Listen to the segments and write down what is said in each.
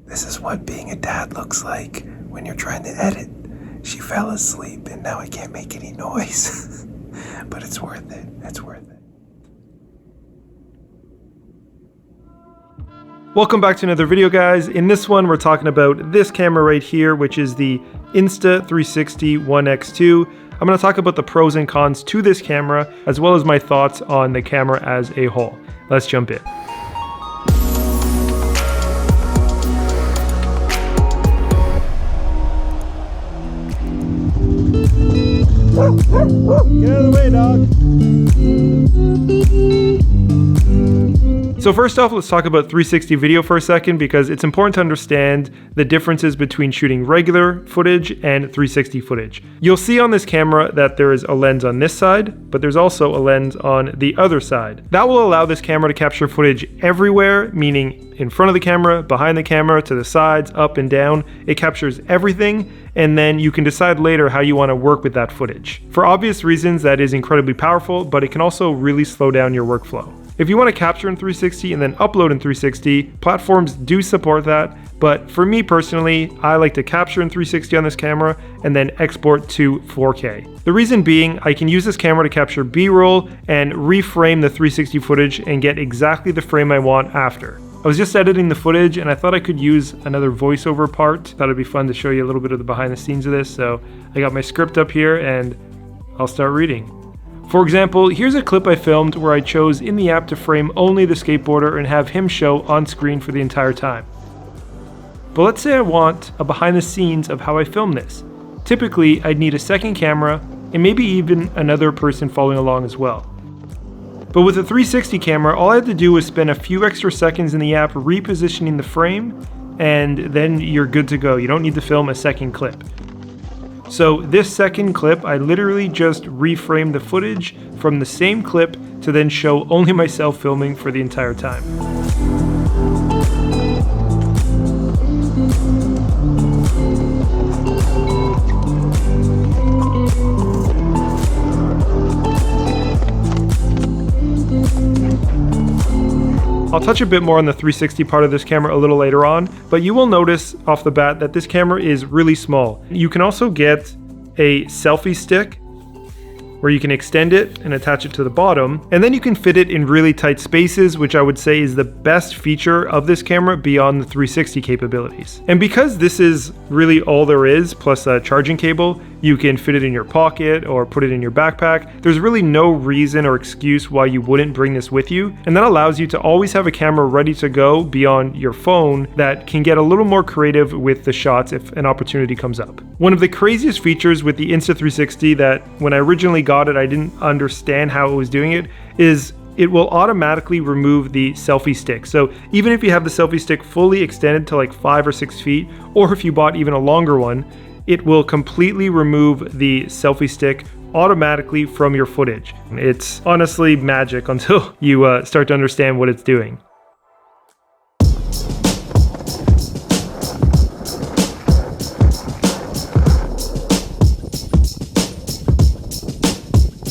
This is what being a dad looks like when you're trying to edit. She fell asleep and now I can't make any noise. But it's worth it. It's worth it. Welcome back to another video, guys. In this one, we're talking about this camera right here, which is the Insta360 One X2. I'm going to talk about the pros and cons to this camera, as well as my thoughts on the camera as a whole. Let's jump in. Get out of the way, dog. So first off, let's talk about 360 video for a second, because it's important to understand the differences between shooting regular footage and 360 footage. You'll see on this camera that there is a lens on this side, but there's also a lens on the other side. That will allow this camera to capture footage everywhere, meaning in front of the camera, behind the camera, to the sides, up and down. It captures everything, and then you can decide later how you want to work with that footage. For obvious reasons, that is incredibly powerful, but it can also really slow down your workflow. If you want to capture in 360 and then upload in 360, platforms do support that, but for me personally, I like to capture in 360 on this camera and then export to 4K. The reason being, I can use this camera to capture B-roll and reframe the 360 footage and get exactly the frame I want after. I was just editing the footage and I thought I could use another voiceover part. Thought it'd be fun to show you a little bit of the behind the scenes of this, so I got my script up here and I'll start reading. For example, here's a clip I filmed where I chose in the app to frame only the skateboarder and have him show on screen for the entire time. But let's say I want a behind the scenes of how I filmed this. Typically, I'd need a second camera and maybe even another person following along as well. But with a 360 camera, all I had to do was spend a few extra seconds in the app repositioning the frame, and then you're good to go. You don't need to film a second clip. So this second clip, I literally just reframed the footage from the same clip to then show only myself filming for the entire time. I'll touch a bit more on the 360 part of this camera a little later on, but you will notice off the bat that this camera is really small. You can also get a selfie stick where you can extend it and attach it to the bottom, and then you can fit it in really tight spaces, which I would say is the best feature of this camera beyond the 360 capabilities. And because this is really all there is, plus a charging cable, you can fit it in your pocket or put it in your backpack. There's really no reason or excuse why you wouldn't bring this with you, and that allows you to always have a camera ready to go beyond your phone that can get a little more creative with the shots if an opportunity comes up. One of the craziest features with the Insta360 that when I originally got it, I didn't understand how it was doing it, is it will automatically remove the selfie stick. So even if you have the selfie stick fully extended to like 5 or 6 feet, or if you bought even a longer one, it will completely remove the selfie stick automatically from your footage. It's honestly magic until you start to understand what it's doing.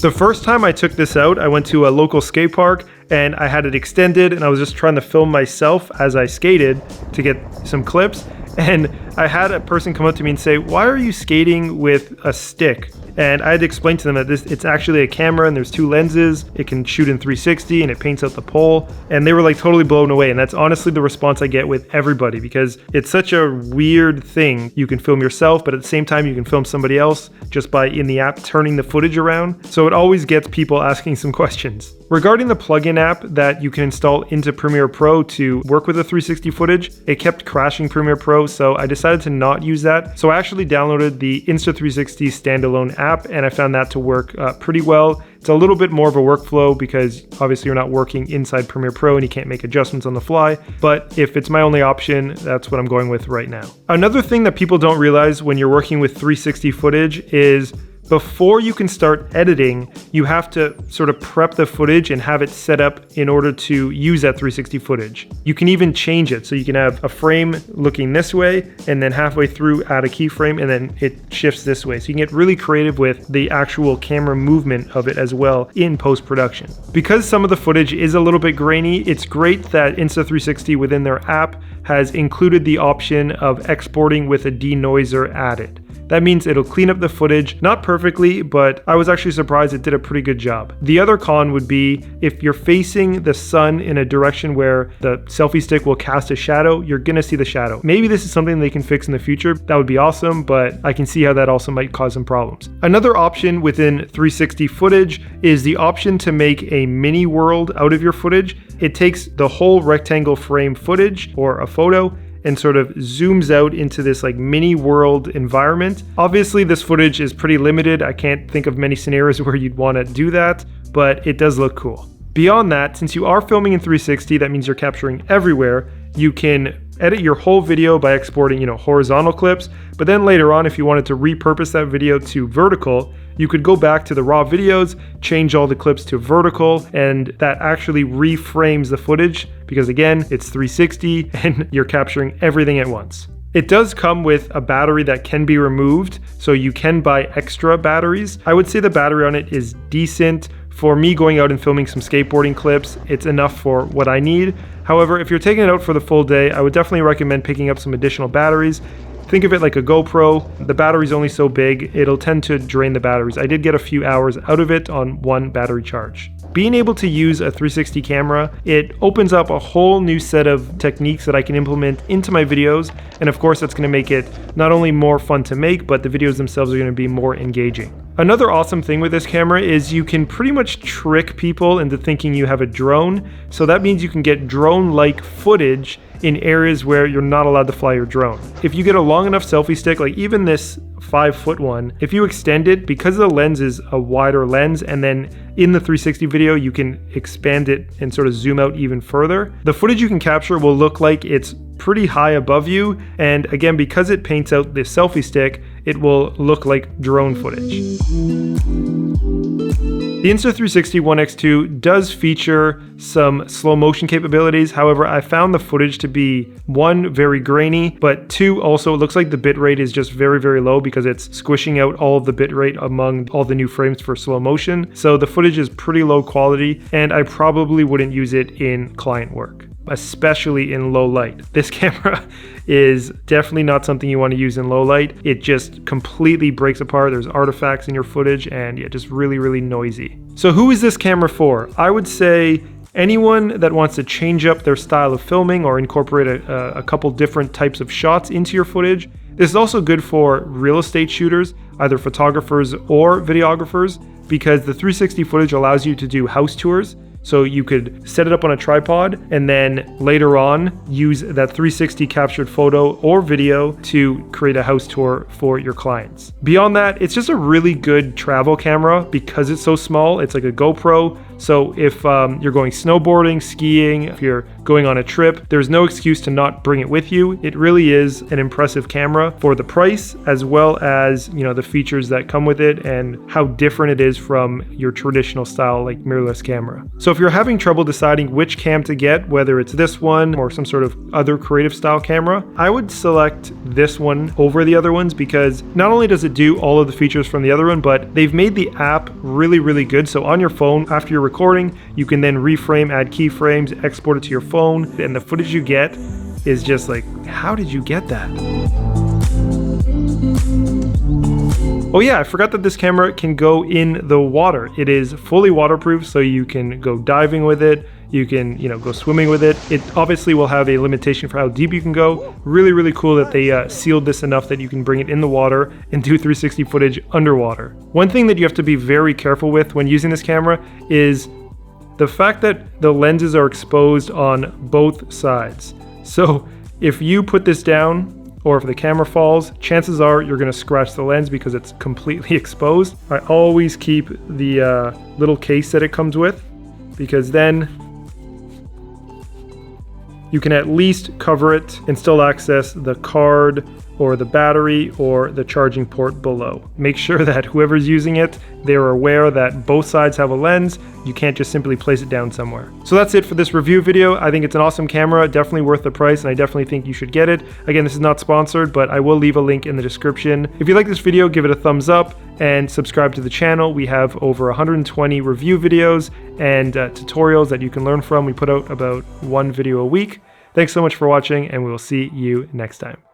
The first time I took this out, I went to a local skate park and I had it extended and I was just trying to film myself as I skated to get some clips. And I had a person come up to me and say, "Why are you skating with a stick?" And I had to explain to them that it's actually a camera and there's 2 lenses. It can shoot in 360 and it paints out the pole. And they were like totally blown away. And that's honestly the response I get with everybody, because it's such a weird thing. You can film yourself, but at the same time you can film somebody else just by in the app turning the footage around. So it always gets people asking some questions. Regarding the plugin app that you can install into Premiere Pro to work with the 360 footage, it kept crashing Premiere Pro, so I decided to not use that. So I actually downloaded the Insta360 standalone app and I found that to work pretty well. It's a little bit more of a workflow because obviously you're not working inside Premiere Pro and you can't make adjustments on the fly, but if it's my only option, that's what I'm going with right now. Another thing that people don't realize when you're working with 360 footage is Before you can start editing, you have to sort of prep the footage and have it set up in order to use that 360 footage. You can even change it. So you can have a frame looking this way, and then halfway through add a keyframe, and then it shifts this way. So you can get really creative with the actual camera movement of it as well in post-production. Because some of the footage is a little bit grainy, it's great that Insta360 within their app has included the option of exporting with a denoiser added. That means it'll clean up the footage, not perfectly, but I was actually surprised it did a pretty good job. The other con would be if you're facing the sun in a direction where the selfie stick will cast a shadow, you're gonna see the shadow. Maybe this is something they can fix in the future. That would be awesome, but I can see how that also might cause some problems. Another option within 360 footage is the option to make a mini world out of your footage. It takes the whole rectangle frame footage or a photo and sort of zooms out into this like mini world environment. Obviously this footage is pretty limited. I can't think of many scenarios where you'd want to do that, but it does look cool. Beyond that, since you are filming in 360, that means you're capturing everywhere. You can edit your whole video by exporting, horizontal clips, but then later on, if you wanted to repurpose that video to vertical, you could go back to the raw videos, change all the clips to vertical, and that actually reframes the footage because again, it's 360 and you're capturing everything at once. It does come with a battery that can be removed, so you can buy extra batteries. I would say the battery on it is decent. For me going out and filming some skateboarding clips, it's enough for what I need. However, if you're taking it out for the full day, I would definitely recommend picking up some additional batteries. Think of it like a GoPro. The battery's only so big, it'll tend to drain the batteries. I did get a few hours out of it on one battery charge. Being able to use a 360 camera, it opens up a whole new set of techniques that I can implement into my videos. And of course, that's gonna make it not only more fun to make, but the videos themselves are gonna be more engaging. Another awesome thing with this camera is you can pretty much trick people into thinking you have a drone. So that means you can get drone-like footage in areas where you're not allowed to fly your drone. If you get a long enough selfie stick, like even this 5-foot one, if you extend it, because the lens is a wider lens, and then in the 360 video, you can expand it and sort of zoom out even further, the footage you can capture will look like it's pretty high above you. And again, because it paints out the selfie stick, it will look like drone footage. The Insta360 One X2 does feature some slow motion capabilities. However, I found the footage to be, one, very grainy, but two, also it looks like the bitrate is just very, very low because it's squishing out all of the bitrate among all the new frames for slow motion. So the footage is pretty low quality, and I probably wouldn't use it in client work, especially in low light. This camera is definitely not something you want to use in low light. It just completely breaks apart. There's artifacts in your footage, and yeah, just really, really noisy. So who is this camera for? I would say anyone that wants to change up their style of filming or incorporate a couple different types of shots into your footage. This is also good for real estate shooters, either photographers or videographers, because the 360 footage allows you to do house tours. So you could set it up on a tripod and then later on use that 360 captured photo or video to create a house tour for your clients. Beyond that, it's just a really good travel camera because it's so small. It's like a GoPro. So if you're going snowboarding, skiing, if you're going on a trip, there's no excuse to not bring it with you. It really is an impressive camera for the price, as well as, the features that come with it and how different it is from your traditional style like mirrorless camera. So if you're having trouble deciding which cam to get, whether it's this one or some sort of other creative style camera, I would select this one over the other ones because not only does it do all of the features from the other one, but they've made the app really, really good. So on your phone, after you're recording, you can then reframe, add keyframes, export it to your phone, and the footage you get is just like, how did you get that? Oh yeah, I forgot that this camera can go in the water. It is fully waterproof, so you can go diving with it. You can, go swimming with it. It obviously will have a limitation for how deep you can go. Really, really cool that they sealed this enough that you can bring it in the water and do 360 footage underwater. One thing that you have to be very careful with when using this camera is the fact that the lenses are exposed on both sides. So if you put this down, or if the camera falls, chances are you're going to scratch the lens because it's completely exposed. I always keep the little case that it comes with, because then you can at least cover it and still access the card or the battery or the charging port below. Make sure that whoever's using it, they are aware that both sides have a lens. You can't just simply place it down somewhere. So that's it for this review video. I think it's an awesome camera, definitely worth the price, and I definitely think you should get it. Again, this is not sponsored, but I will leave a link in the description. If you like this video, give it a thumbs up and subscribe to the channel. We have over 120 review videos and tutorials that you can learn from. We put out about one video a week. Thanks so much for watching, and we will see you next time.